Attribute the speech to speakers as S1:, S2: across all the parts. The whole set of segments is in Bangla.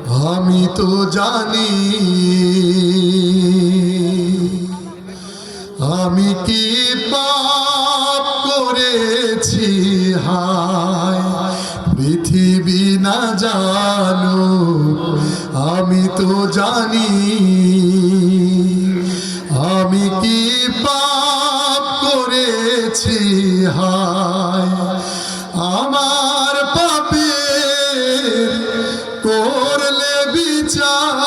S1: আমি তো জানি আমি কি পাপ করেছি, হায় পৃথিবী না জানো, আমি তো জানি আমি কি পাপ করেছি, হায় আমার পাপের করলে বিচার,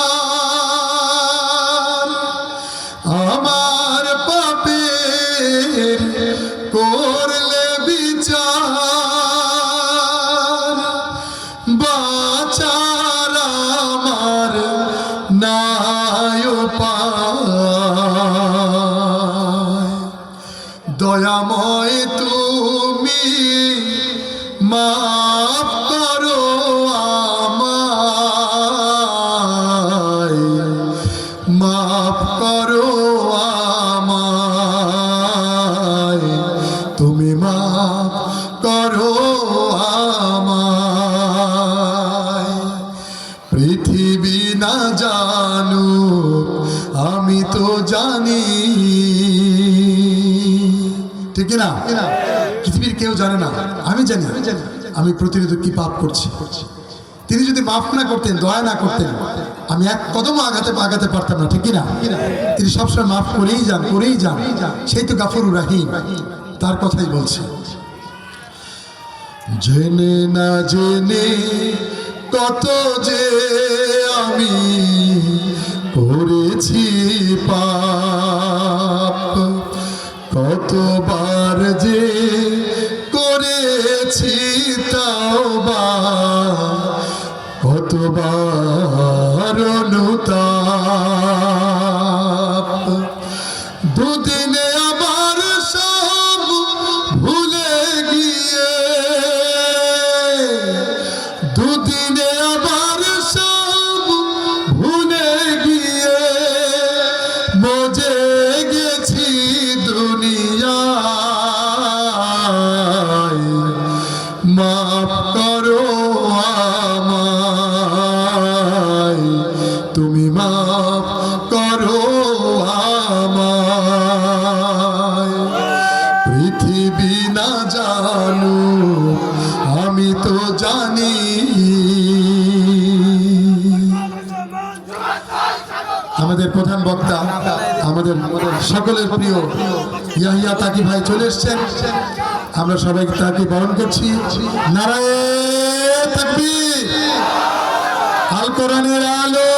S1: আমার পাপের করলে বিচার, বাঁচার আমার নাই উপায়। দয়াময় তুমি মাফ করো আমায়, মাফ করো আমায়, তুমি মাফ করো আমায়। পৃথিবী না জানো, আমি তো জানি, ঠিক না? পৃথিবীর কেউ জানে না, আমি জানি আমি প্রতিনিয়ত কি পাপ করছি। তিনি যদি মাফ না করতেন, দয়া না করতেন, আমি এক কদম আগাতে পারতাম না, ঠিক না? তিনি সবসময় মাফ করেই যান, করেই যান, সেই তো গাফুরুর রহিম, তার কথাই বলছে। জেনে না জেনে কত যে আমি করেছি পাপ, কতবার যে করেছি তাওবা, কতবার অনুতাপ। দুদিনে আমার সব ভুলে গিয়ে, দুদিনে আমার সব ভুলে গিয়ে মজে গেছি দুনিয়ায়, মাফ করো আমায়, তুমি মাফ করো আমায়। পৃথিবী না জানো, আমি তো জানি। আমাদের প্রধান বক্তা, আমাদের সকলের প্রিয় ইয়াহিয়া তাকি ভাই চলে এসেছেন, আমরা সবাইকে তাকে বরণ করছি। নারায়ে তাকবীর, আল কোরআনের আলো,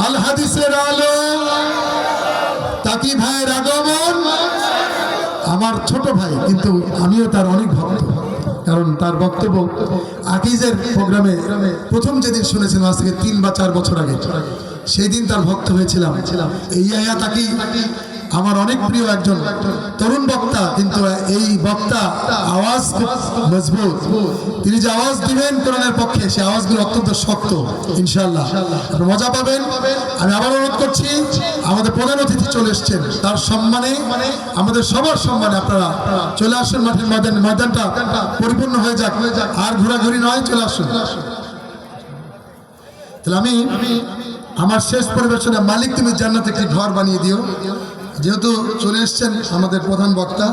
S1: আল হাদিসের আলো, তাকি ভাইয়ের আগমন। আমার ছোট ভাই, কিন্তু আমিও তার অনেক ভক্ত, কারণ তার বক্তব্য আকিজের প্রোগ্রামে প্রথম যেদিন শুনেছিলাম, আজ থেকে 3 বা 4 বছর আগে, সেই দিন তার ভক্ত হয়েছিলাম। এই ইয়াহিয়া তাকি আমার অনেক প্রিয় একজন তরুণ বক্তা, কিন্তু এই বক্তা আওয়াজ মজবুত, তিনি যে আওয়াজ দিবেন কোরআনের পক্ষে, সেই আওয়াজগুলো অত্যন্ত শক্ত। ইনশাআল্লাহ আপনারা মজা পাবেন। আমি আবার অনুরোধ করছি, আমাদের প্রধান অতিথি চলে এসেছেন, তার সম্মানে, আমাদের সবার সম্মানে আপনারা চলে আসুন। ময়দানটা পরিপূর্ণ হয়ে যাক, আর ঘোরাঘুরি নয়, চলে আসুন। তাহলে আমি আমার শেষ পরিবেশনে মালিক তুমি জান্নাতে একটি ঘর বানিয়ে দিও, যেহেতু চলে এসছেন আমাদের প্রধান বক্তা,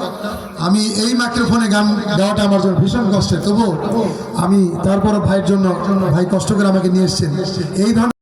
S1: আমি এই মাইক্রোফোনে গান দেওয়াটা আমার জন্য ভীষণ কষ্টের, তবু আমি তারপরও ভাইয়ের জন্য, ভাই কষ্ট করে আমাকে নিয়ে এসছেন এই ধরনের